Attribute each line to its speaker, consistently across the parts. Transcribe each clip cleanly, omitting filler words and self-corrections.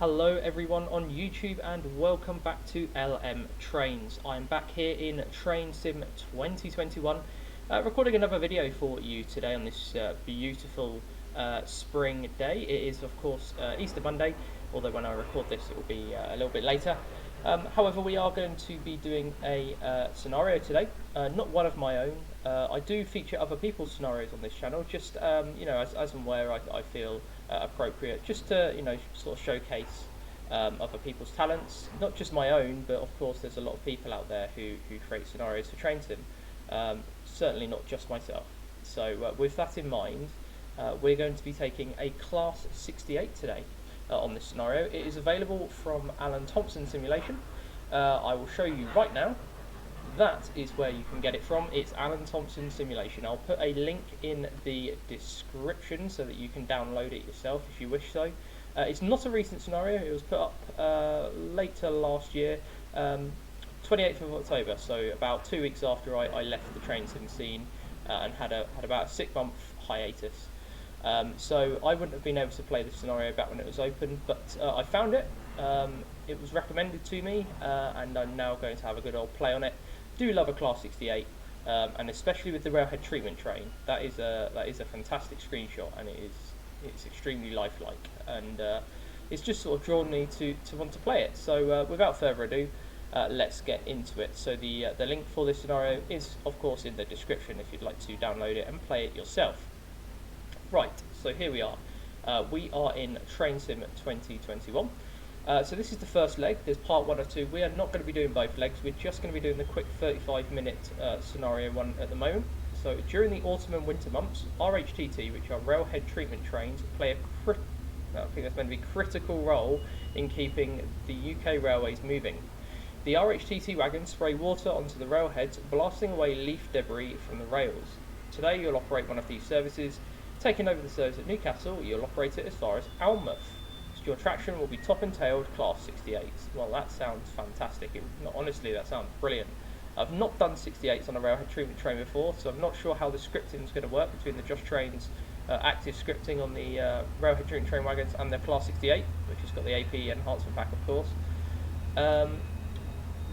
Speaker 1: Hello everyone on YouTube and welcome back to LMTrains. I'm back here in Train Sim 2021 recording another video for you today on this beautiful spring day. It is of course Easter Monday, although when I record this it will be a little bit later. However, we are going to be doing a scenario today, not one of my own. I do feature other people's scenarios on this channel, just you know, as and where I feel appropriate, just to sort of showcase other people's talents, not just my own, but of course there's a lot of people out there who create scenarios for Train Sim, certainly not just myself. So with that in mind, we're going to be taking a Class 68 today. On this scenario. It is available from Alan Thomson Simulation. I will show you right now. That is where you can get it from. It's Alan Thomson Simulation. I'll put a link in the description so that you can download it yourself if you wish so. It's not a recent scenario. It was put up later last year, 28th of October, so about 2 weeks after I left the Train Sim scene and had about a 6-month hiatus. So I wouldn't have been able to play this scenario back when it was open, but I found it. It was recommended to me, and I'm now going to have a good old play on it. Do love a Class 68, and especially with the railhead treatment train. That is a fantastic screenshot, and it's extremely lifelike, and it's just sort of drawn me to want to play it. So without further ado, let's get into it. So the link for this scenario is of course in the description if you'd like to download it and play it yourself. Right, so here we are. We are in Train Sim 2021. So this is the first leg. There's part 1 or 2. We are not going to be doing both legs. We're just going to be doing the quick 35-minute scenario one at the moment. So during the autumn and winter months, RHTT, which are railhead treatment trains, play I think that's meant to be critical role in keeping the UK railways moving. The RHTT wagons spray water onto the railheads, blasting away leaf debris from the rails. Today you'll operate one of these services. Taking over the service at Newcastle, you'll operate it as far as Alnmouth. So your traction will be top and tailed Class 68s. Well, that sounds fantastic. Honestly, that sounds brilliant. I've not done 68s on a railhead treatment train before, so I'm not sure how the scripting is going to work between the Just Trains active scripting on the railhead treatment train wagons and their Class 68, which has got the AP Enhancement Pack, of course.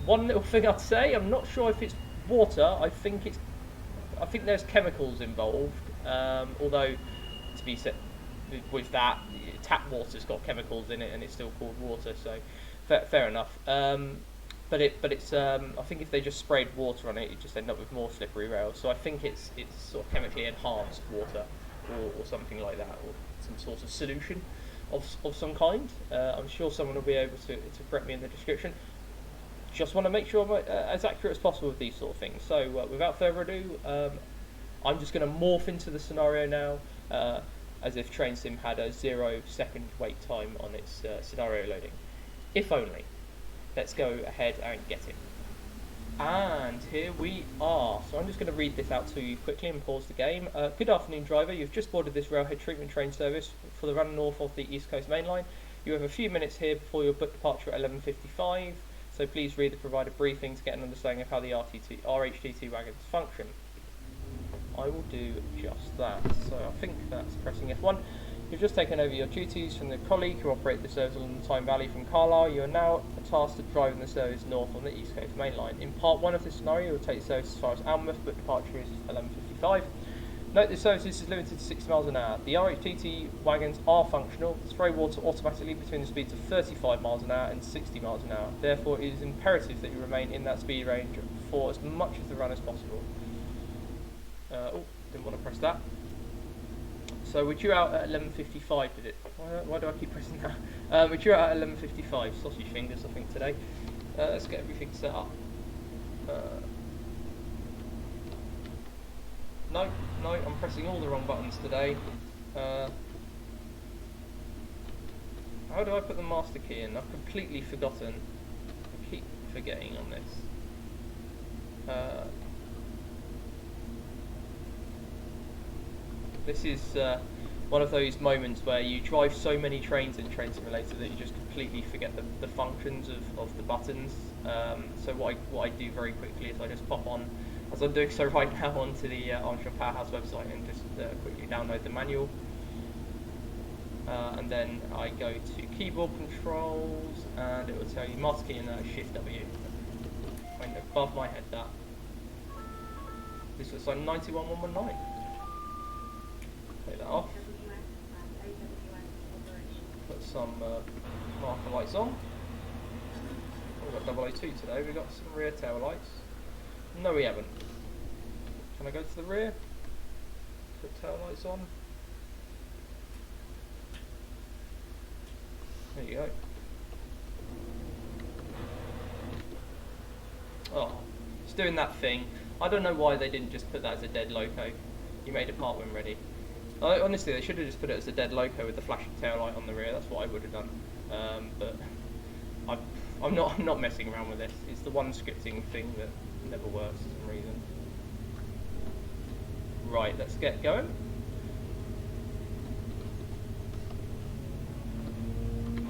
Speaker 1: One little thing I'd say, I'm not sure if it's water. I think there's chemicals involved. Although, to be said, with that, tap water's got chemicals in it, and it's still called water, so fair enough. But it's I think if they just sprayed water on it, you just end up with more slippery rails. So I think it's sort of chemically enhanced water, or something like that, or some sort of solution of some kind. I'm sure someone will be able to correct me in the description. Just want to make sure I'm as accurate as possible with these sort of things. So without further ado, I'm just going to morph into the scenario now, as if Train Sim had a 0-second wait time on its scenario loading. If only. Let's go ahead and get it. And here we are. So I'm just going to read this out to you quickly and pause the game. Good afternoon, driver. You've just boarded this railhead treatment train service for the run north of the East Coast Main Line. You have a few minutes here before your book departure at 11:55. So please read the provided briefing to get an understanding of how the RHTT wagons function. I will do just that. So I think that's pressing F1. You've just taken over your duties from the colleague who operated the service along the Tyne Valley from Carlisle. You are now tasked with driving the service north on the East Coast Main Line. In part 1 of this scenario, you'll take the service as far as Alnmouth, but departure is 11:55. Note the service is limited to 60 miles an hour. The RHTT wagons are functional. Spray water automatically between the speeds of 35 miles an hour and 60 miles an hour. Therefore, it is imperative that you remain in that speed range for as much of the run as possible. Oh, didn't want to press that. So we're due out at 11:55, did it? Why do I keep pressing that? We're due out at 11:55, sausage fingers I think today. Let's get everything set up. No, I'm pressing all the wrong buttons today. How do I put the master key in? I've completely forgotten. I keep forgetting on this. This is one of those moments where you drive so many trains in Train Simulator that you just completely forget the functions of the buttons. So what I do very quickly is I just pop on, as I'm doing so right now, onto the Armstrong Powerhouse website and just quickly download the manual. and then I go to keyboard controls, and it will tell you master key and shift W. Went above my head that. This looks like 91119. Take that off. Put some marker lights on. We've got 002 today. We've got some rear tail lights. No, we haven't. Can I go to the rear? Put tail lights on. There you go. Oh, it's doing that thing. I don't know why they didn't just put that as a dead loco. You made it part when ready. Honestly, they should have just put it as a dead loco with the flashing tail light on the rear. That's what I would have done. But I'm not messing around with this. It's the one scripting thing that never works for some reason. Right, let's get going.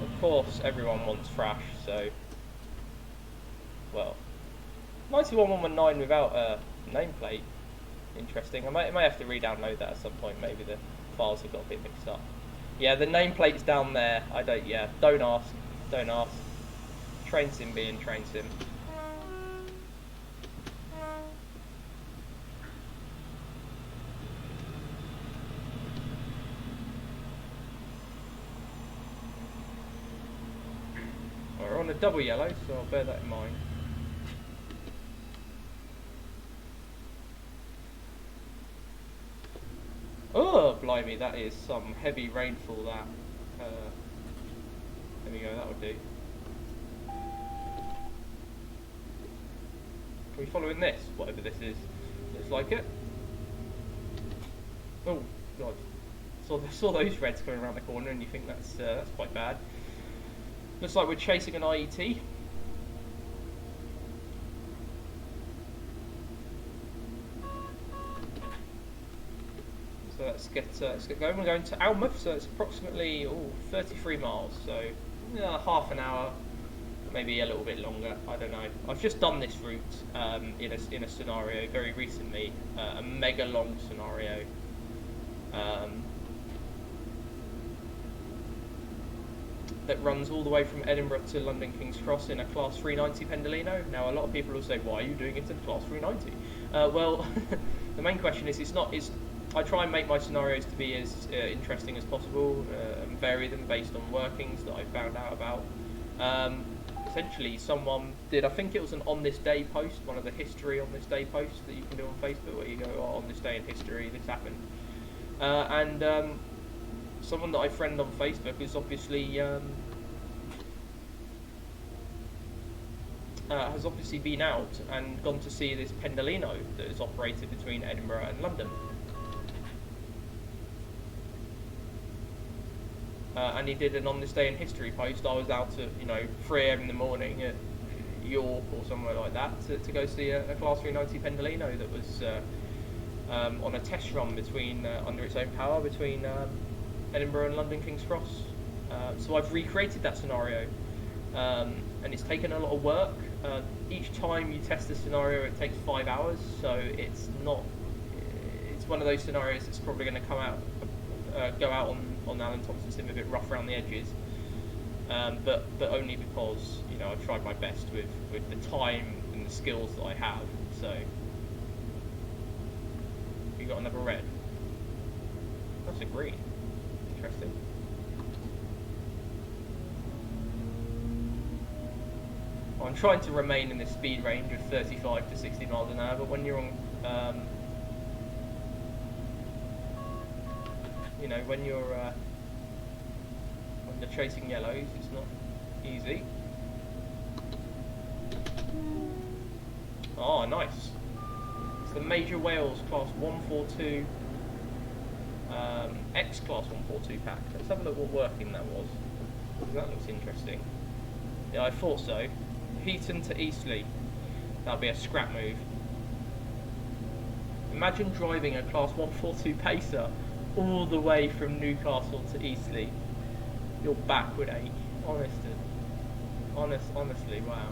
Speaker 1: Of course, everyone wants Thrash, so well. 91119 without a nameplate. Interesting. I may have to re-download that at some point. Maybe the files have got a bit mixed up. Yeah, the nameplate's down there. Don't ask. Don't ask. Train Sim being Train Sim. We're on a double yellow, so I'll bear that in mind. Oh, blimey, that is some heavy rainfall, that. There we go, that would do. Are we following this? Whatever this is. Looks like it. Oh, God. Saw those reds coming around the corner and you think that's quite bad. Looks like we're chasing an IET. So let's get going. We're going to Alnmouth, so it's approximately 33 miles, so half an hour, maybe a little bit longer. I don't know. I've just done this route in a scenario very recently, a mega long scenario. That runs all the way from Edinburgh to London King's Cross in a Class 390 Pendolino. Now, a lot of people will say, "Why are you doing it in Class 390?" Well, the main question is, I try and make my scenarios to be as interesting as possible and vary them based on workings that I found out about. Essentially, someone did, I think it was an on this day post, one of the history on this day posts that you can do on Facebook, where you go, "Oh, on this day in history, this happened." Someone that I friend on Facebook is obviously has obviously been out and gone to see this Pendolino that is operated between Edinburgh and London. And he did an on this day in history post. I was out at 3 AM in the morning at York or somewhere like that to go see a Class 390 Pendolino that was on a test run between under its own power between Edinburgh and London King's Cross. So I've recreated that scenario, and it's taken a lot of work. Each time you test the scenario, it takes 5 hours, so it's one of those scenarios that's probably going to go out on Alan Thomson Sim a bit rough around the edges, but only because I've tried my best with the time and the skills that I have. So you got another red. That's a green. Interesting. I'm trying to remain in this speed range of 35 to 60 miles an hour, but when you're on when you're chasing yellows, it's not easy. Oh, nice. It's the Major Wales Class 142 X Class 142 pack. Let's have a look what working that was. That looks interesting. Yeah, I thought so. Heaton to Eastleigh. That'll be a scrap move. Imagine driving a Class 142 Pacer all the way from Newcastle to Eastleigh. Your back would ache. Honestly, wow.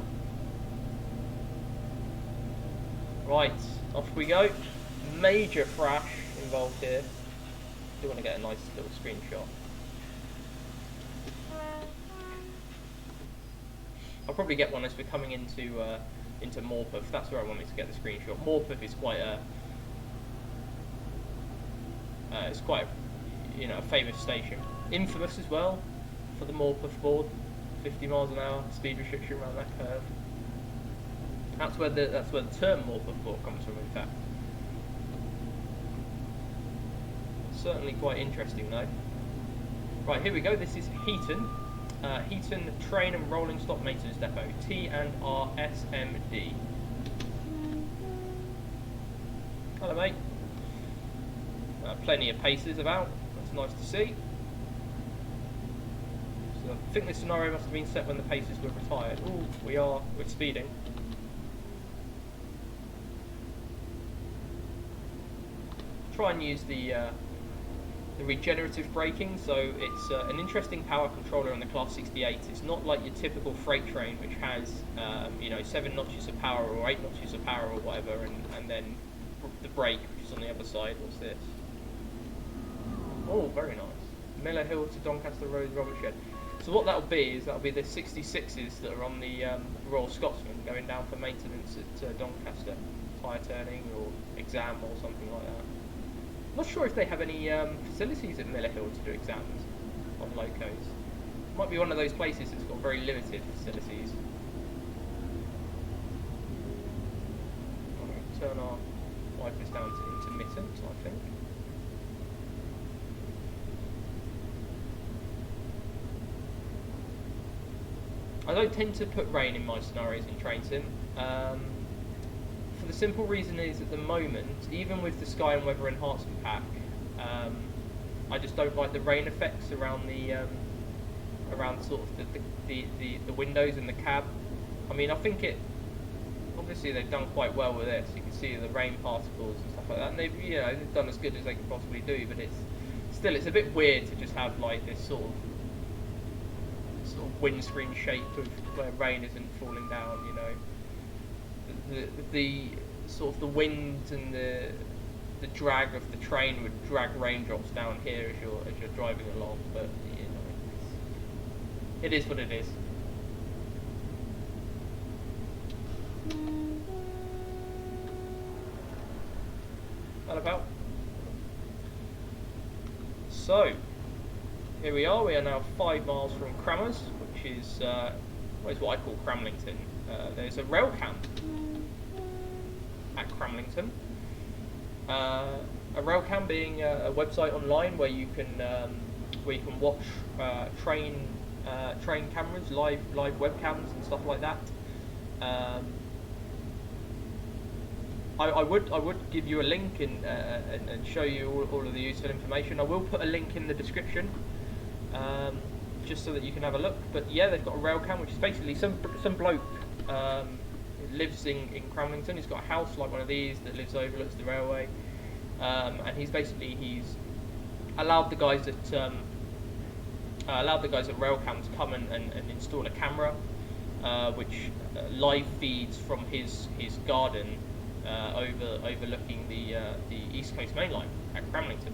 Speaker 1: Right, off we go. Major thrash involved here. Do want to get a nice little screenshot. I'll probably get one as we're coming into Morpeth. That's where I wanted to get the screenshot. Morpeth is quite a it's quite a famous station, infamous as well for the Morpeth board, 50 miles an hour speed restriction around that curve. That's where the term Morpeth board comes from, in fact. Certainly quite interesting though. Right, here we go. This is Heaton. Heaton Train and Rolling Stock Maintenance Depot, T&R SMD. Hello mate. Plenty of paces about, that's nice to see. So I think this scenario must have been set when the paces were retired. Ooh, we're speeding. Try and use the regenerative braking, so it's an interesting power controller on the Class 68. It's not like your typical freight train, which has 7 notches of power or 8 notches of power or whatever, and then the brake, which is on the other side. What's this? Oh, very nice. Miller Hill to Doncaster Road, Robert Shed. So what that'll be is the 66s that are on the Royal Scotsman going down for maintenance at Doncaster, tyre turning or exam or something like that. Not sure if they have any facilities at Miller Hill to do exams on locos. Might be one of those places that's got very limited facilities. I'm going to turn our wipers down to intermittent, I think. I don't tend to put rain in my scenarios in Train Sim. For the simple reason is, at the moment, even with the Sky and Weather Enhancement Pack, I just don't like the rain effects around the around sort of the windows in the cab. I mean, I think obviously they've done quite well with this. You can see the rain particles and stuff like that, and they've done as good as they could possibly do. But it's a bit weird to just have like this sort of windscreen shape of where rain isn't falling down. The sort of the wind and the drag of the train would drag raindrops down here as you're driving along, but it is what it is. What about? So here we are. We are now 5 miles from Crammers, which is what I call Cramlington. There's a rail camp at Cramlington. A rail cam being a website online where you can watch train cameras, live webcams and stuff like that. I would give you a link and show you all of the useful information. I will put a link in the description, just so that you can have a look. But yeah, they've got a rail cam, which is basically some bloke lives in Cramlington. He's got a house like one of these that overlooks the railway, and he's allowed the guys at Railcam to come and install a camera, which live feeds from his garden overlooking the East Coast Main Line at Cramlington.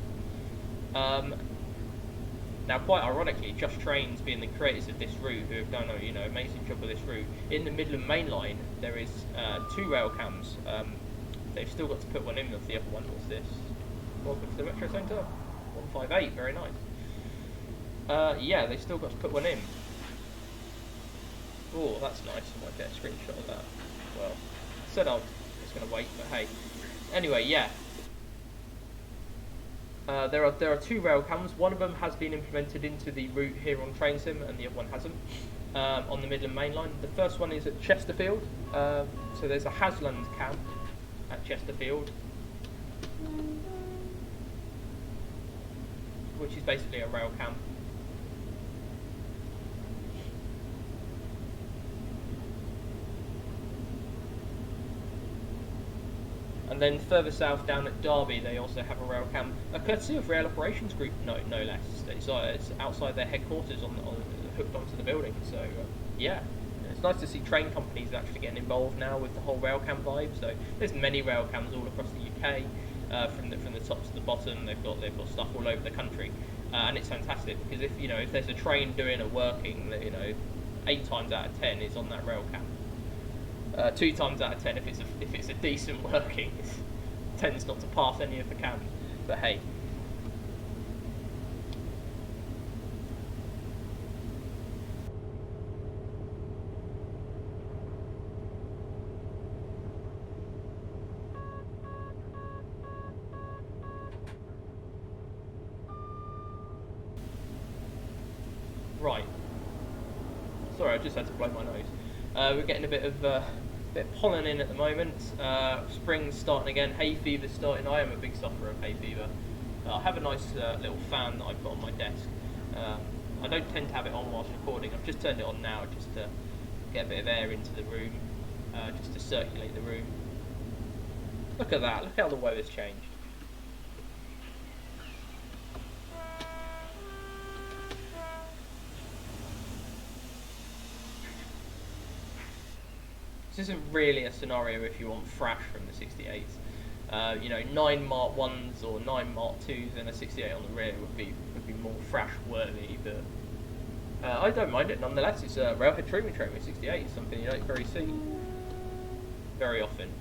Speaker 1: Now, quite ironically, Just Trains, being the creators of this route, who have done an amazing job with this route, in the Midland Main Line there is 2 rail cams. They've still got to put one in of the other one. What's this? Welcome to the Metro Centre. 158, very nice. Yeah, they've still got to put one in. Oh, that's nice. I might get a screenshot of that. Well, I said I was going to wait, but hey. Anyway, yeah. There are 2 rail cams. One of them has been implemented into the route here on Train Sim, and the other one hasn't, on the Midland Main Line. The first one is at Chesterfield. So there's a Hasland cam at Chesterfield, which is basically a rail cam. And then further south down at Derby, they also have a rail cam, courtesy of Rail Operations Group, no less. It's outside their headquarters, hooked onto the building. So yeah, it's nice to see train companies actually getting involved now with the whole rail cam vibe. So there's many rail cams all across the UK, from the top to the bottom. They've got stuff all over the country, and it's fantastic because if there's a train doing or working, 8 times out of 10 is on that rail cam. 2 times out of 10, if it's a decent working, it tends not to pass any of the cams. But hey. Right. Sorry, I just had to blow my nose. We're getting a bit of pollen in at the moment. Spring's starting again. Hay fever's starting. I am a big sufferer of hay fever. I have a nice little fan that I put on my desk. I don't tend to have it on whilst recording. I've just turned it on now just to get a bit of air into the room, just to circulate the room. Look at that. Look how the weather's changed. This isn't really a scenario if you want thrash from the 68s. You know, 9 Mark 1s or 9 Mark 2s and a 68 on the rear would be more thrash worthy, but I don't mind it nonetheless. It's a railhead treatment train with 68, something you don't see very often.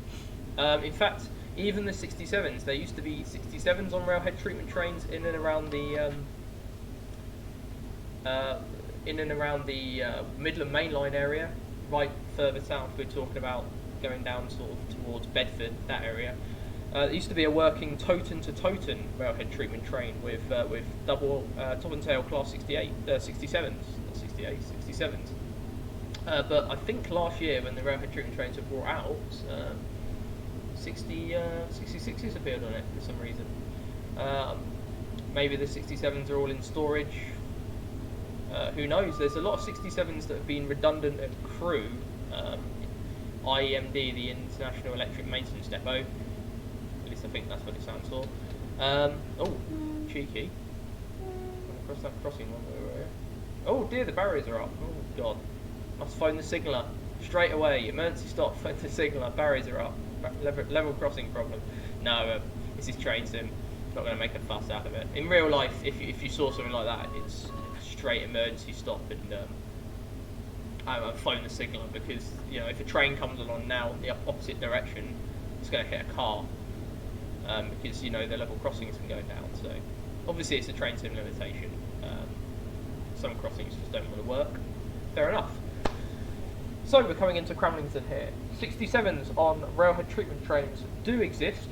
Speaker 1: In fact, even the 67s, there used to be 67s on railhead treatment trains in and around the Midland Main Line area. Right further south, we're talking about going down sort of towards Bedford, that area. There used to be a working Toton to Toton railhead treatment train with double top and tail class 67s, not 68, 67s. But I think last year when the railhead treatment trains were brought out, 66s appeared on it for some reason. Maybe the 67s are all in storage. Who knows? There's a lot of 67s that have been redundant at Crewe, IEMD, the International Electric Maintenance Depot. At least I think that's what it stands for. Oh, cheeky. Across that crossing one over here. Oh dear, the barriers are up. Oh god. Must phone the signaller straight away. Emergency stop. Phone the signaller. Barriers are up. Level crossing problem. No, this is train sim. Not going to make a fuss out of it. In real life, if you saw something like that, it's straight emergency stop and I phone the signaller, because you know if a train comes along now in the opposite direction, it's going to hit a car, because you know the level crossings can go down. So obviously it's a train sim limitation. Some crossings just don't want to work. Fair enough. So we're coming into Cramlington here. 67s on railhead treatment trains do exist,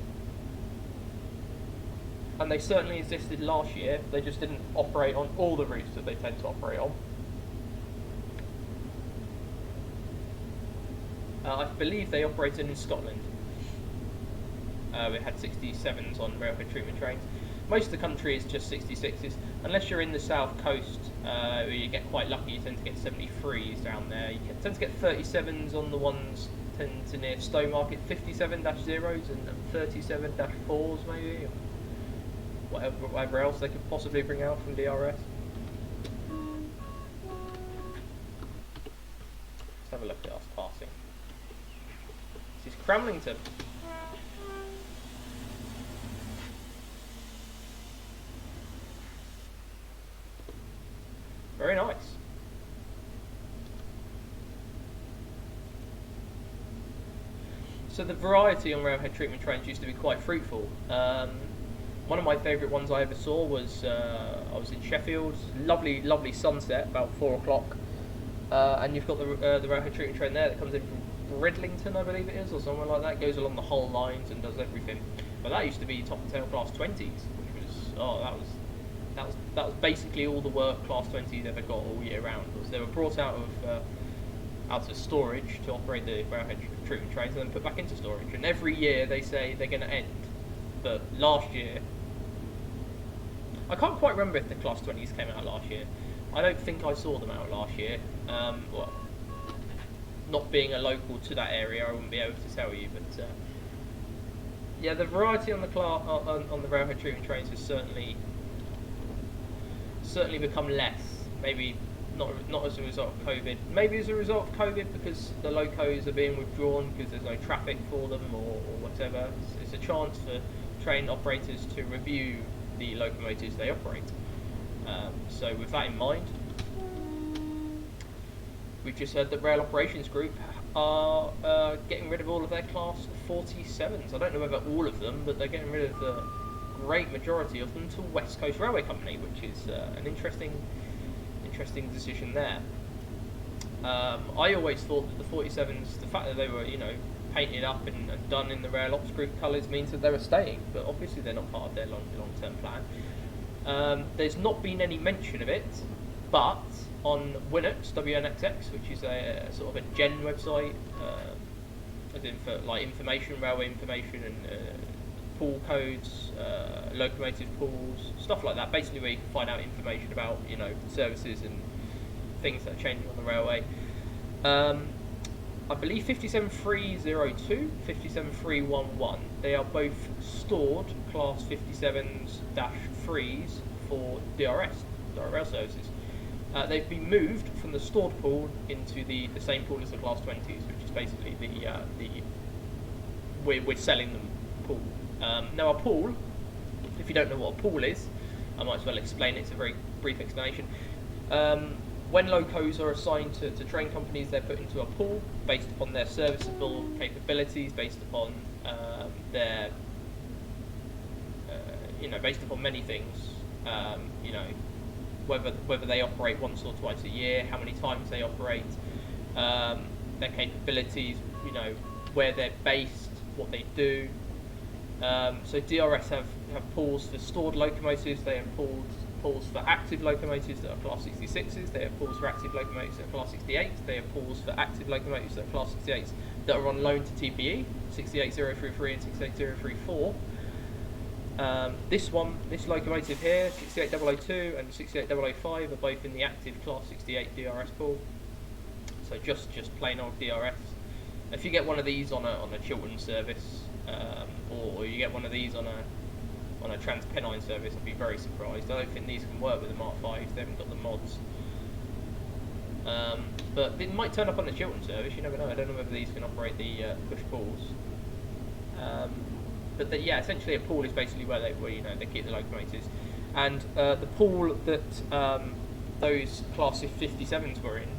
Speaker 1: and they certainly existed last year. They just didn't operate on all the routes that they tend to operate on. I believe they operated in Scotland. We had 67s on railhead treatment trains. Most of the country is just 66s, unless you're in the south coast, where you get quite lucky. You tend to get 73s down there. You tend to get 37s on the ones tend to near Stowmarket, 57-0s and 37-4s maybe. Whatever else they could possibly bring out from DRS. Let's have a look at us passing. This is Cramlington. Very nice. So the variety on railhead treatment trains used to be quite fruitful. One of my favourite ones I ever saw was, I was in Sheffield, lovely sunset, about 4 o'clock, and you've got the railhead treatment train there that comes in from Bridlington, I believe it is, or somewhere like that, goes along the whole lines and does everything. But that used to be top and tail class 20s, which was, that was basically all the work class 20s ever got all year round. Was they were brought out of storage to operate the railhead treatment trains and then put back into storage, and every year they say they're going to end. But last year, I can't quite remember if the Class 20s came out last year. I don't think I saw them out last year. Well, not being a local to that area, I wouldn't be able to tell you. But yeah, the variety on the on the railhead treatment trains has certainly become less. Maybe not as a result of COVID. Maybe as a result of COVID because the locos are being withdrawn because there's no traffic for them or whatever. It's a chance for train operators to review the locomotives they operate. So with that in mind, we've just heard that Rail Operations Group are getting rid of all of their Class 47s. I don't know about all of them, but they're getting rid of the great majority of them to West Coast Railway Company, which is an interesting decision there. I always thought that the 47s, the fact that they were, painted up and done in the Rail Ops Group colours means that they were staying, but obviously they're not part of their long-term plan. There's not been any mention of it, but on WNXX, WNXX, which is a sort of a gen website, as in for like information, railway information, and pool codes, locomotive pools, stuff like that. Basically, where you can find out information about services and things that are changing on the railway. I believe 57302, 57311. They are both stored Class 57s-3s for DRS, Direct Rail Services. They've been moved from the stored pool into the same pool as the Class 20s, which is basically we're selling them pool. Now a pool, if you don't know what a pool is, I might as well explain it. It's a very brief explanation. When locos are assigned to train companies, they're put into a pool based upon their serviceable capabilities, based upon their, based upon many things. Whether they operate once or twice a year, how many times they operate, their capabilities, where they're based, what they do. So DRS have pools for stored locomotives. They have pools for active locomotives that are Class 66s. They have pools for active locomotives that are Class 68s. They have pools for active locomotives that are Class 68s that are on loan to TPE, 68033 and 68034. This locomotive here, 68002 and 68005, are both in the active Class 68 DRS pool. So just plain old DRS. If you get one of these on a Chiltern service, or you get one of these on a Trans-Pennine service, I'd be very surprised. I don't think these can work with the Mark 5s. They haven't got the mods. But it might turn up on the Chiltern service. You never know. I don't know whether these can operate the push pools. But yeah, essentially a pool is basically where they keep the locomotives, and the pool that those Class 57s were in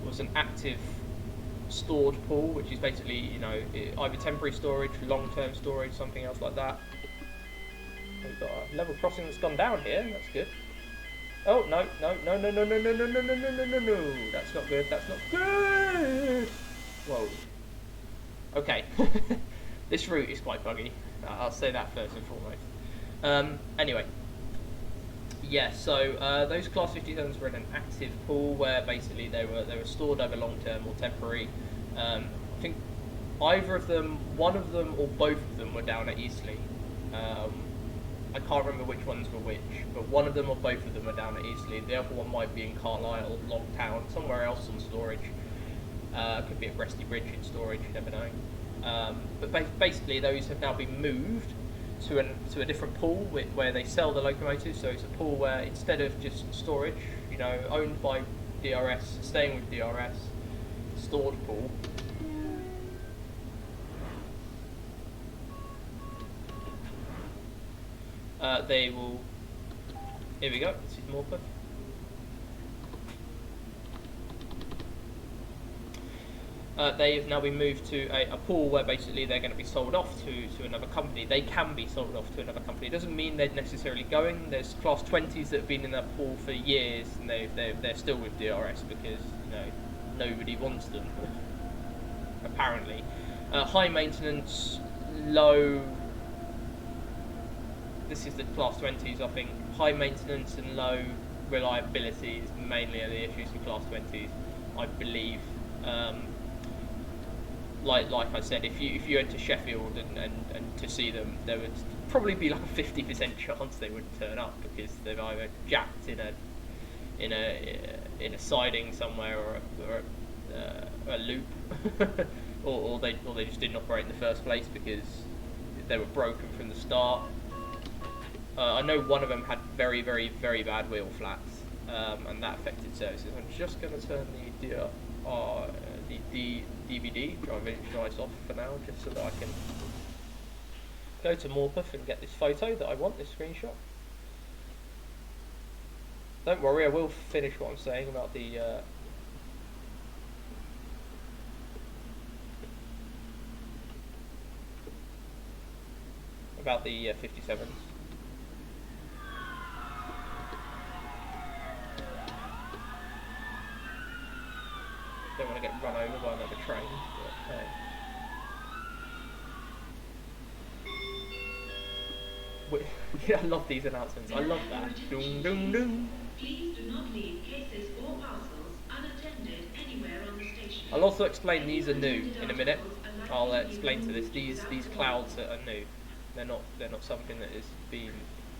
Speaker 1: was an active stored pool, which is basically either temporary storage, long-term storage, something else like that. We've got a level crossing that's gone down here. That's good. Oh no! That's not good. That's not good. Whoa. Okay. This route is quite buggy. I'll say that first and foremost. Anyway, yeah. So those Class 57s were in an active pool where basically they were stored over long term or temporary. I think either of them, one of them, or both of them were down at Eastleigh. I can't remember which ones were which, but one of them or both of them are down at Eastleigh. The other one might be in Carlisle, Longtown, somewhere else on storage. Could be at Bresty Bridge in storage. You never know. But basically, those have now been moved to a different pool where they sell the locomotives. So it's a pool where instead of just storage, owned by DRS, staying with DRS, stored pool. They will. Here we go. This is Morpeth. They have now been moved to a pool where basically they're going to be sold off to another company. They can be sold off to another company. It doesn't mean they're necessarily going. There's Class 20s that have been in that pool for years, and they're still with DRS because nobody wants them. Apparently, high maintenance, low. This is the Class 20s, I think. High maintenance and low reliability is mainly the issues with Class 20s, I believe. Like I said, if you went to Sheffield and to see them, there would probably be like a 50% chance they wouldn't turn up because they've either jacked in a siding somewhere or a loop, or they just didn't operate in the first place because they were broken from the start. I know one of them had very, very, very bad wheel flats, and that affected services. I'm just going to turn the DVD driving device off for now, just so that I can go to Morpeth and get this photo that I want, this screenshot. Don't worry, I will finish what I'm saying about the about the 57s. Don't want to get run over by another train. But, yeah, I love these announcements. I love that. Doom, doom, doom.
Speaker 2: Please do not leave cases or parcels unattended anywhere on the station.
Speaker 1: I'll also explain these are new in a minute. I'll explain to this. These clouds are new. They're not something that has been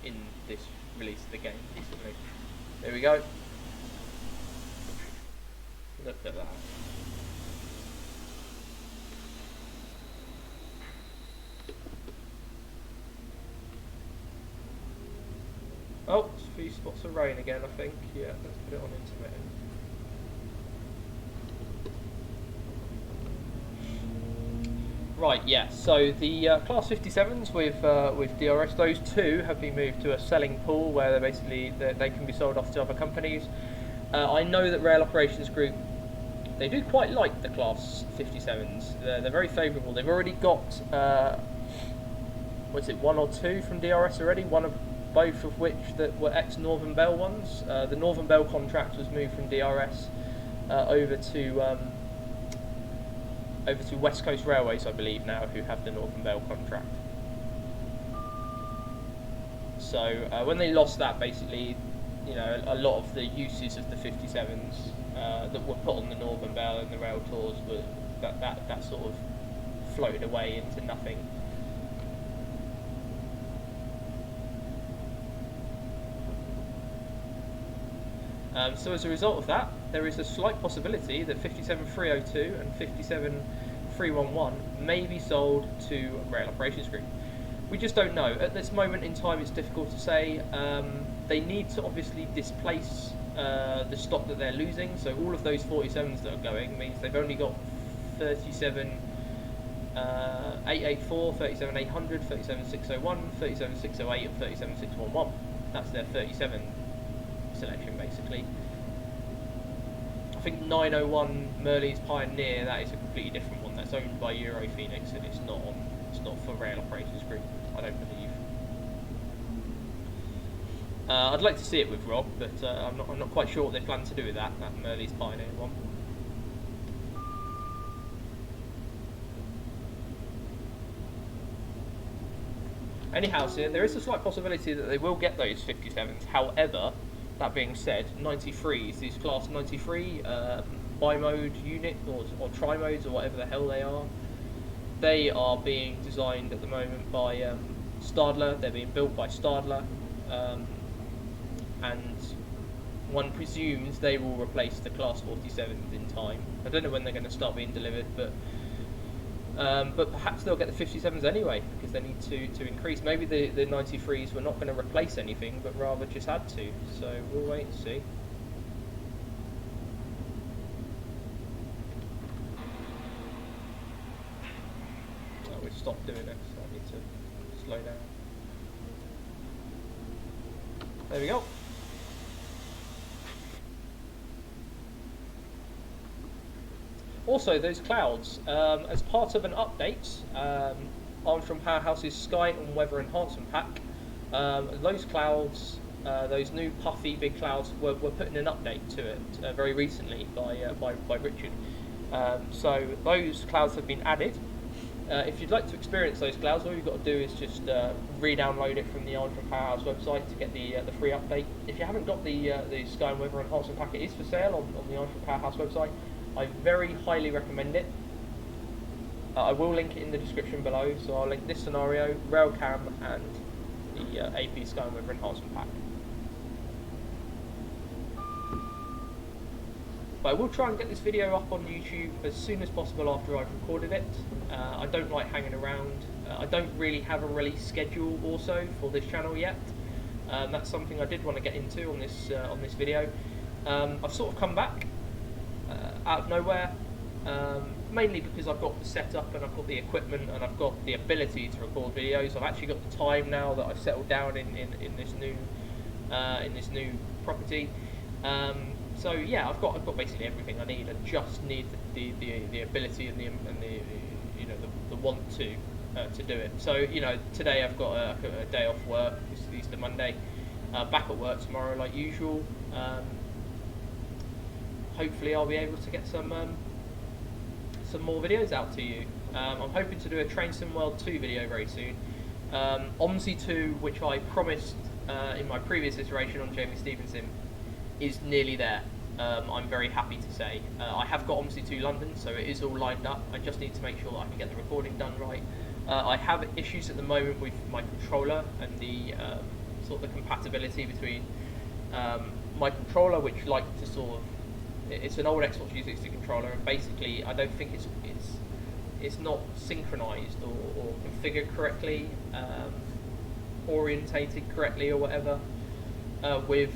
Speaker 1: in this release of the game recently. There we go. Look at that. Oh, it's a few spots of rain again, I think. Yeah, let's put it on intermittent. Right, yeah. So the Class 57s with DRS, those two have been moved to a selling pool where they can be sold off to other companies. I know that Rail Operations Group, they do quite like the Class 57s. They're very favourable. They've already got one or two from DRS already. Both of which that were ex-Northern Bell ones. The Northern Bell contract was moved from DRS over to West Coast Railways, I believe now, who have the Northern Bell contract. So when they lost that, basically, you know, a lot of the uses of the 57s that were put on the Northern Bell and the rail tours were that sort of floated away into nothing. So as a result of that, there is a slight possibility that 57302 and 57311 may be sold to Rail Operations Group. We just don't know. At this moment in time, it's difficult to say. They need to obviously displace the stock that they're losing. So all of those 47s that are going means they've only got 37884, 37800, 37601, 37608 and 37611. That's their 37 selection basically. I think 901 Merley's Pioneer, that is a completely different one. That's owned by Euro Phoenix and it's not for Rail Operations Group, I don't believe. I'd like to see it with Rob, but I'm not quite sure what they plan to do with that Merley's Pioneer one. Anyhow, so there is a slight possibility that they will get those 57s. However, that being said, 93s, these Class 93 bi-mode unit or tri-modes or whatever the hell they are being designed at the moment by Stadler. They're being built by Stadler, and one presumes they will replace the Class 47s in time. I don't know when they're going to start being delivered, but perhaps they'll get the 57s anyway because they need to increase. Maybe the 93s were not going to replace anything, but rather just add to. So we'll wait and see. Oh, we've stopped doing it, so I need to slow down. There we go. Also, those clouds, as part of an update on from Powerhouse's Sky and Weather Enhancement Pack, those clouds, those new puffy big clouds, were put in an update to it very recently by Richard. So those clouds have been added. If you'd like to experience those clouds, all you've got to do is just re-download it from the Alan from Powerhouse website to get the free update. If you haven't got the Sky and Weather Enhancement Pack, it is for sale on the Alan from Powerhouse website. I very highly recommend it. I will link it in the description below, so I'll link this scenario, Railcam, and the AP Sky and Weather Enhancement Pack. But I will try and get this video up on YouTube as soon as possible after I've recorded it. I don't like hanging around. I don't really have a release schedule also for this channel yet. That's something I did want to get into on this video. I've sort of come back out of nowhere, mainly because I've got the setup and I've got the equipment and I've got the ability to record videos. I've actually got the time now that I've settled down in this new property. So yeah, I've got basically everything I need. I just need the ability and the want to to do it. So today I've got a day off work. It's Easter Monday. Back at work tomorrow like usual. Hopefully I'll be able to get some more videos out to you. I'm hoping to do a Train Sim World 2 video very soon. OMSI 2, which I promised in my previous iteration on Jamie Stevenson, is nearly there. I'm very happy to say. I have got OMSI 2 London, so it is all lined up. I just need to make sure that I can get the recording done right. I have issues at the moment with my controller and the sort of the compatibility between my controller, which like to sort of, it's an old Xbox 360 controller, and basically I don't think it's not synchronized or configured correctly, orientated correctly or whatever with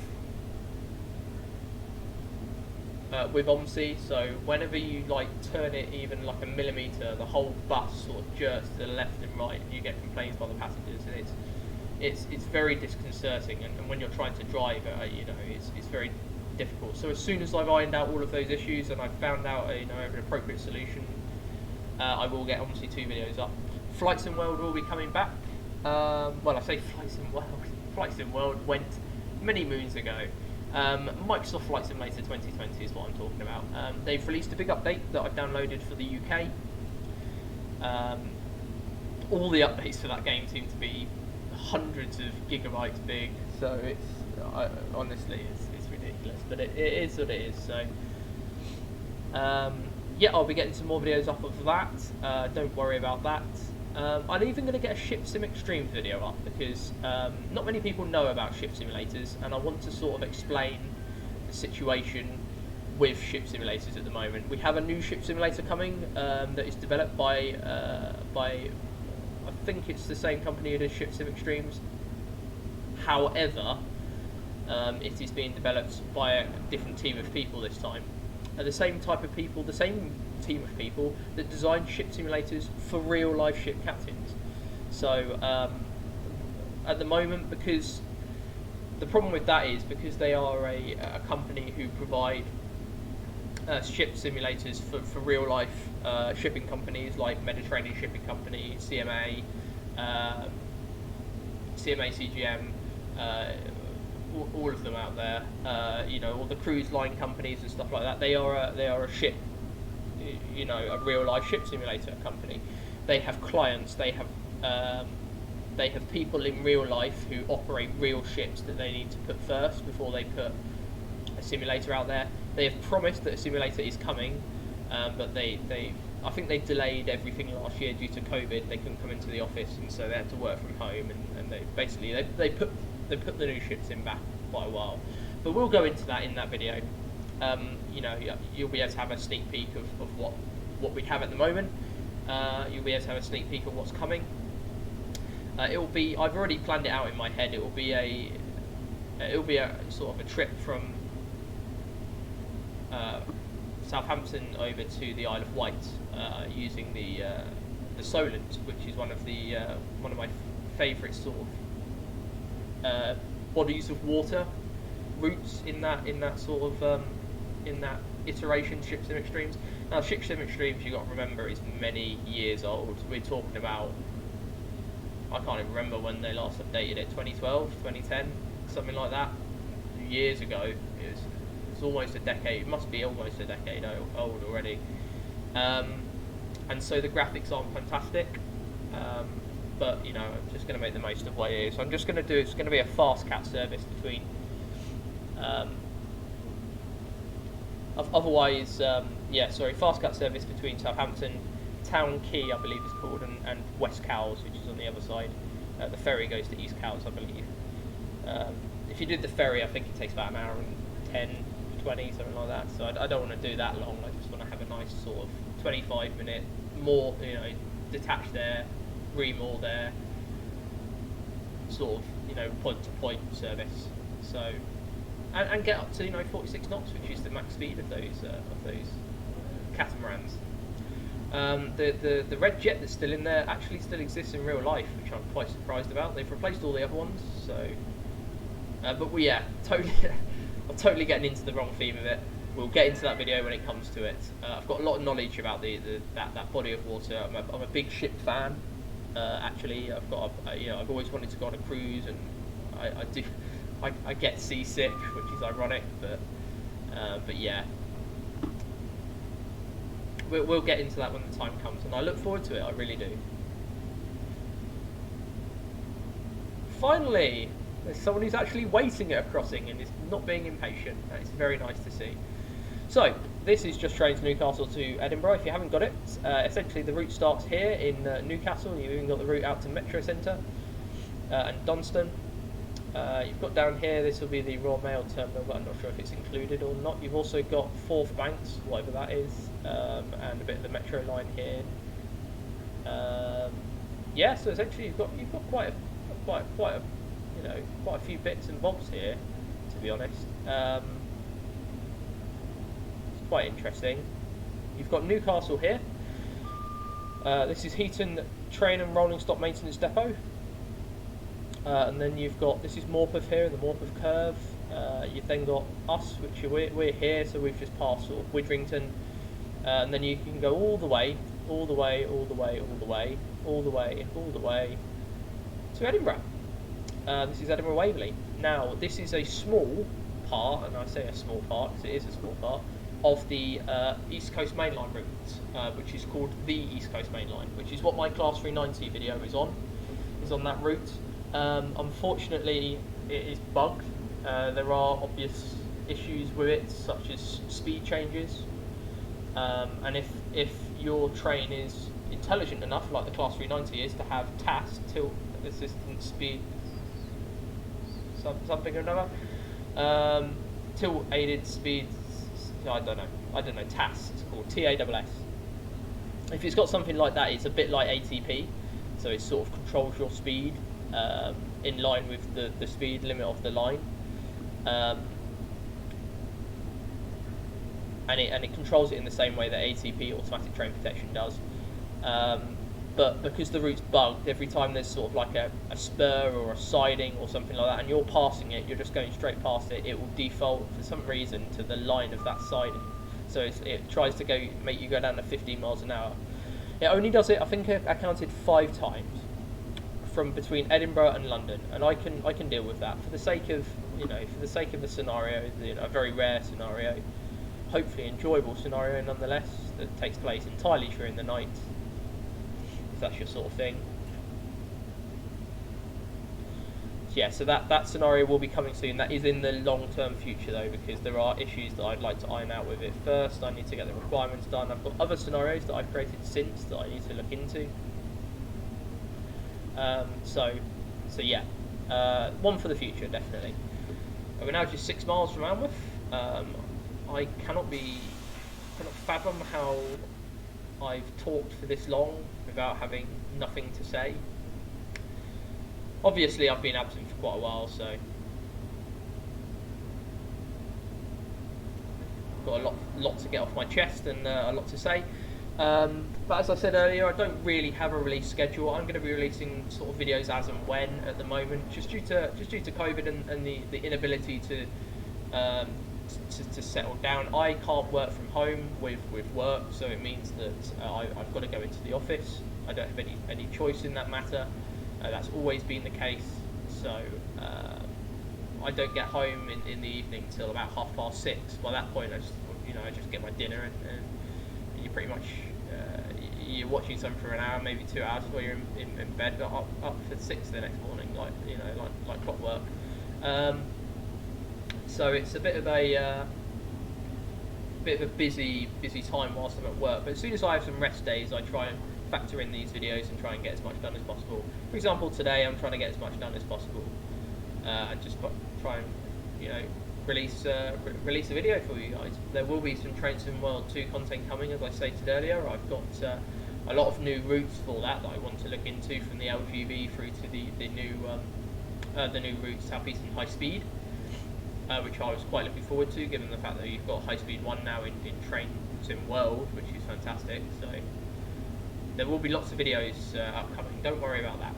Speaker 1: OMSI. So whenever you like turn it even like a millimeter, the whole bus sort of jerks to the left and right, and you get complaints by the passengers, and it's very disconcerting. And when you're trying to drive, it's very difficult. So as soon as I've ironed out all of those issues and I've found out an appropriate solution, I will get OMSI 2 videos up. Flight Sim World will be coming back. Well, I say Flight Sim World. Flight Sim World went many moons ago. Microsoft Flight Simulator 2020 is what I'm talking about. They've released a big update that I've downloaded for the UK. All the updates for that game seem to be hundreds of gigabytes big, so honestly it's ridiculous, but it is what it is. So yeah, I'll be getting some more videos up of that. Don't worry about that. I'm even going to get a Ship Sim Extremes video up because not many people know about ship simulators, and I want to sort of explain the situation with ship simulators at the moment. We have a new ship simulator coming that is developed by I think it's the same company as Ship Sim Extremes. However, it is being developed by a different team of people this time. The same type of people, the same team of people that design ship simulators for real life ship captains. So at the moment, because the problem with that is because they are a company who provide ship simulators for real life shipping companies like Mediterranean Shipping Company, CMA, CGM, all of them out there, all the cruise line companies and stuff like that. They are a ship, a real life ship simulator company. They have clients. They have people in real life who operate real ships that they need to put first before they put a simulator out there. They have promised that a simulator is coming, but I think they delayed everything last year due to COVID. They couldn't come into the office, and so they had to work from home. And they basically they put the new ships in back quite a while. But we'll go into that in that video. You'll be able to have a sneak peek of what we have at the moment. You'll be able to have a sneak peek of what's coming. It will be. I've already planned it out in my head. It will be a sort of a trip from Southampton over to the Isle of Wight using the Solent, which is one of my favourite sort of bodies of water routes in that sort of in that iteration Ship Sim Extremes. Now, Ship Sim Extremes, you've got to remember, is many years old. We're talking about, I can't even remember when they last updated it, 2012, 2010, something like that. Years ago. It's almost a decade. It must be almost a decade old already. And so the graphics aren't fantastic. But I'm just going to make the most of what it is. So I'm just going to do. It's going to be a fast cat service between. Fast cat service between Southampton, Town Quay, I believe it's called, and West Cowes, which is on the other side. The ferry goes to East Cowes, I believe. If you did the ferry, I think it takes about an hour and 10, 20, something like that. So I don't want to do that long. I just want to have a nice sort of 25-minute, more, detach there, remoor there, sort of, point-to-point service. So, and get up to 46 knots, which is the max speed of those catamarans. The red jet that's still in there actually still exists in real life, which I'm quite surprised about. They've replaced all the other ones, so. I'm totally getting into the wrong theme of it. We'll get into that video when it comes to it. I've got a lot of knowledge about that body of water. I'm a big ship fan. Actually, I've always wanted to go on a cruise, and I get seasick, which is ironic, but yeah, we'll get into that when the time comes, and I look forward to it. I really do. Finally, there's someone who's actually waiting at a crossing and is not being impatient. It's very nice to see. So, this is Just Trains Newcastle to Edinburgh. If you haven't got it, essentially the route starts here in Newcastle. You've even got the route out to Metro Centre and Dunstan. You've got down here, this will be the Royal Mail terminal, but I'm not sure if it's included or not. You've also got Forth Banks, whatever that is, and a bit of the Metro line here. Yeah, so essentially you've got quite a few bits and bobs here, to be honest. It's quite interesting. You've got Newcastle here. This is Heaton Train and Rolling Stock Maintenance Depot. And then you've got, this is Morpeth here, the Morpeth Curve. You've then got us, which we're here, so we've just passed sort of Widrington. And then you can go all the way to Edinburgh. This is Edinburgh Waverley. Now, this is a small part, and I say a small part because it is a small part, of the East Coast Mainline route, which is called the East Coast Mainline, which is what my Class 390 video is on that route. Unfortunately, it is bugged. There are obvious issues with it, such as speed changes, and if your train is intelligent enough, like the Class 390 is, to have TAS, tilt assistant speed something or another, tilt aided speed, I don't know, TAS, it's called TASS. If it's got something like that, it's a bit like ATP, so it sort of controls your speed in line with the speed limit of the line, and it controls it in the same way that ATP, automatic train protection, does. But because the route's bugged, every time there's sort of like a spur or a siding or something like that, and you're passing it, you're just going straight past it, it will default for some reason to the line of that siding. So it tries to make you go down to 15 miles an hour. It only does it, I think I counted 5 times from between Edinburgh and London, and I can deal with that for the sake of the scenario, a very rare scenario, hopefully enjoyable scenario nonetheless, that takes place entirely during the night, if that's your sort of thing. Yeah, so that scenario will be coming soon. That is in the long-term future though, because there are issues that I'd like to iron out with it first. I need to get the requirements done. I've got other scenarios that I've created since that I need to look into. So yeah, one for the future, definitely. We're now just 6 miles from Alnmouth. I cannot fathom how I've talked for this long without having nothing to say. Obviously, I've been absent for quite a while, so I've got a lot to get off my chest and a lot to say. But as I said earlier, I don't really have a release schedule. I'm going to be releasing sort of videos as and when at the moment, just due to COVID and the inability to settle down. I can't work from home with work, so it means that I've got to go into the office. I don't have any choice in that matter. That's always been the case. So I don't get home in the evening till about 6:30. By that point, I just get my dinner and you pretty much you're watching something for an hour, maybe 2 hours before you're in bed, but up for 6 the next morning, like clockwork. So it's a bit of a busy time whilst I'm at work. But as soon as I have some rest days, I try and factor in these videos and try and get as much done as possible. For example, today I'm trying to get as much done as possible, and just try and release a video for you guys. There will be some Train Sim World 2 content coming, as I stated earlier. I've got a lot of new routes for that I want to look into, from the LGV through to the new route South Eastern High Speed, which I was quite looking forward to, given the fact that you've got High Speed 1 now in Train Sim World, which is fantastic. So there will be lots of videos upcoming, don't worry about that.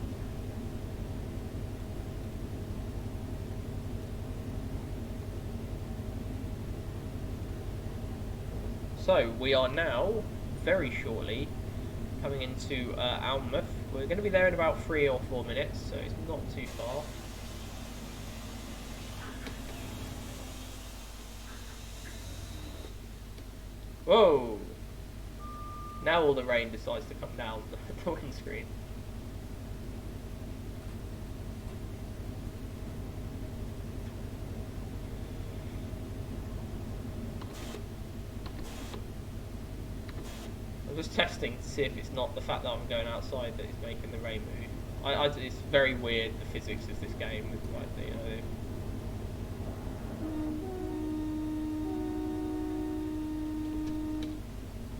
Speaker 1: So we are now very shortly coming into Alnmouth. We're going to be there in about 3 or 4 minutes, so it's not too far. Whoa! Now all the rain decides to come down the windscreen. I'm just testing to see if it's not the fact that I'm going outside that is making the rain move. It's very weird, the physics of this game with, like, you know.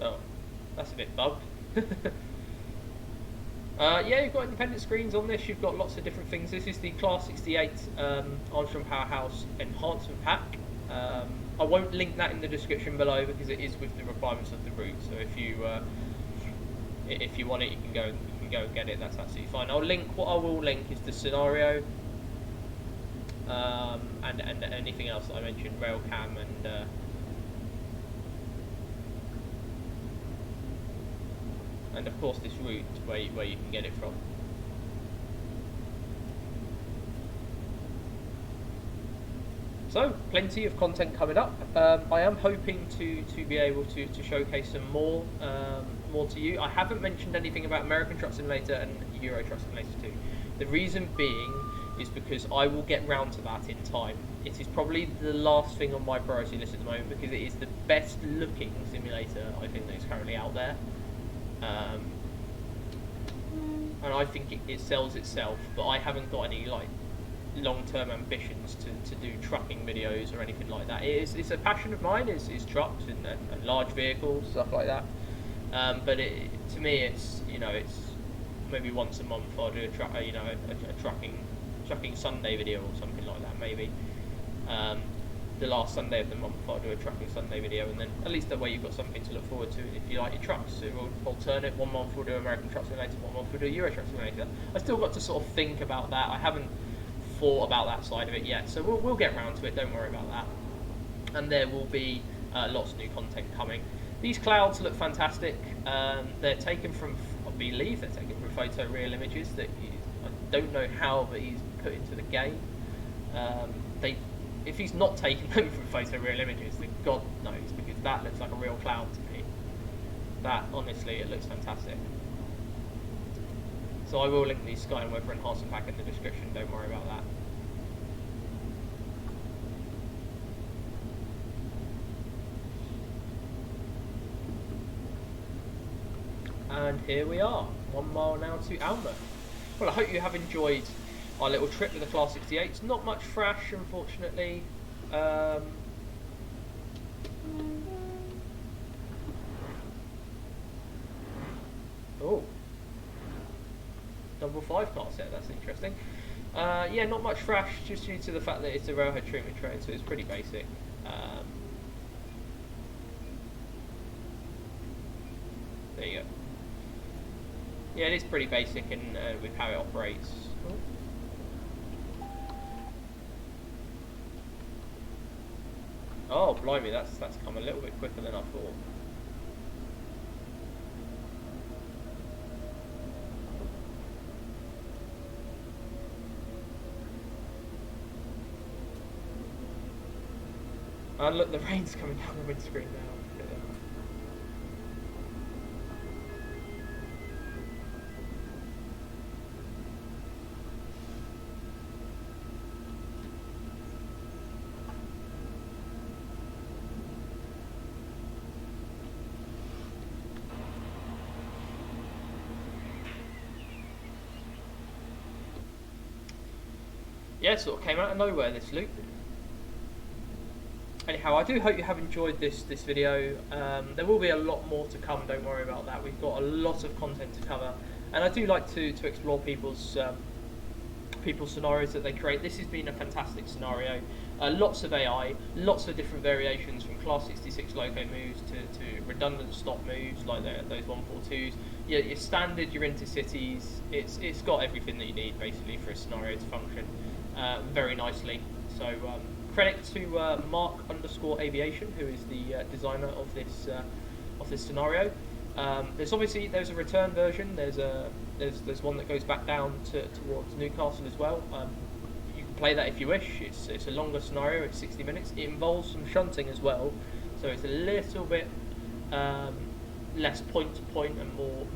Speaker 1: Oh, that's a bit bugged. Yeah, you've got independent screens on this. You've got lots of different things. This is the Class 68 Armstrong Powerhouse Enhancement Pack. I won't link that in the description below because it is with the requirements of the route. So if you want it, you can go and get it. That's absolutely fine. What I will link is the scenario and anything else that I mentioned, Railcam and of course this route where you can get it from. So, plenty of content coming up. I am hoping to be able to showcase some more to you. I haven't mentioned anything about American Truck Simulator and Euro Truck Simulator 2. The reason being is because I will get round to that in time. It is probably the last thing on my priority list at the moment because it is the best looking simulator I think that is currently out there. And I think it sells itself, but I haven't got any like long-term ambitions to do trucking videos or anything like that. It's a passion of mine is trucks and large vehicles, stuff like that. But to me it's maybe once a month I'll do a trucking Sunday video or something like that maybe. The last Sunday of the month I'll do a trucking Sunday video, and then at least that way you've got something to look forward to if you like your trucks. So we'll alternate. 1 month we'll do American Truck Simulator, 1 month we'll do Euro Truck Simulator. I still got to sort of think about that. I haven't thought about that side of it yet, so we'll get round to it, don't worry about that. And there will be lots of new content coming. These clouds look fantastic. They're taken from, I believe they're taken from photoreal images that I don't know how, but he's put into the game. If he's not taken them from photoreal images, then God knows, because that looks like a real cloud to me. That, honestly, it looks fantastic. So I will link the Sky and Weather Enhancement Pack in the description, don't worry about that. And here we are, 1 mile now to Alnmouth. Well, I hope you have enjoyed our little trip with the Class 68s. Not much thrash, unfortunately. Oh, double 5 car set, that's interesting. Yeah, not much thrash, just due to the fact that it's a railhead treatment train, so it's pretty basic. There you go. Yeah, it is pretty basic with how it operates. Oh, blimey, that's come a little bit quicker than I thought. And look, the rain's coming down the windscreen now. Yeah, sort of came out of nowhere, this loop. Anyhow, I do hope you have enjoyed this video. There will be a lot more to come, don't worry about that. We've got a lot of content to cover, and I do like to explore people's scenarios that they create. This has been a fantastic scenario. Lots of AI, lots of different variations from Class 66 loco moves to redundant stop moves like those 142s. Yeah, your standard, your intercities. It's got everything that you need basically for a scenario to function very nicely. So credit to Mark_Aviation, who is the designer of this scenario. There's a return version. There's one that goes back down towards Newcastle as well. You can play that if you wish. It's a longer scenario. It's 60 minutes. It involves some shunting as well, so it's a little bit less point to point and more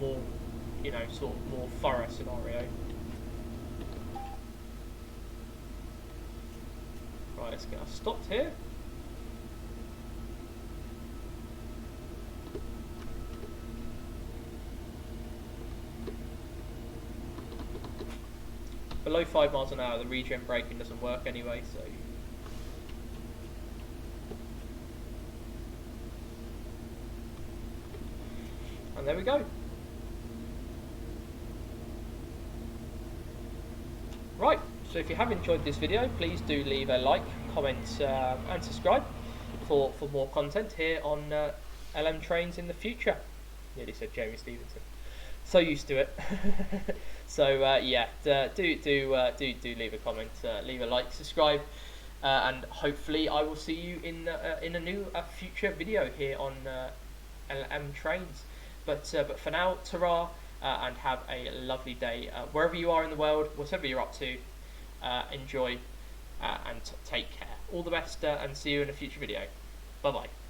Speaker 1: sort of more thorough scenario. Right, let's get us stopped here. Below 5 miles an hour, the regen braking doesn't work anyway, so. And there we go. Right, so if you have enjoyed this video, please do leave a like, comment and subscribe for more content here on LMTrains in the future. Nearly said Jamie Stevenson. So used to it. So yeah, do leave a comment, leave a like, subscribe, and hopefully I will see you in a new future video here on LMTrains. But for now, ta-ra, and have a lovely day wherever you are in the world, whatever you're up to. Enjoy and take care. All the best, and see you in a future video. Bye bye.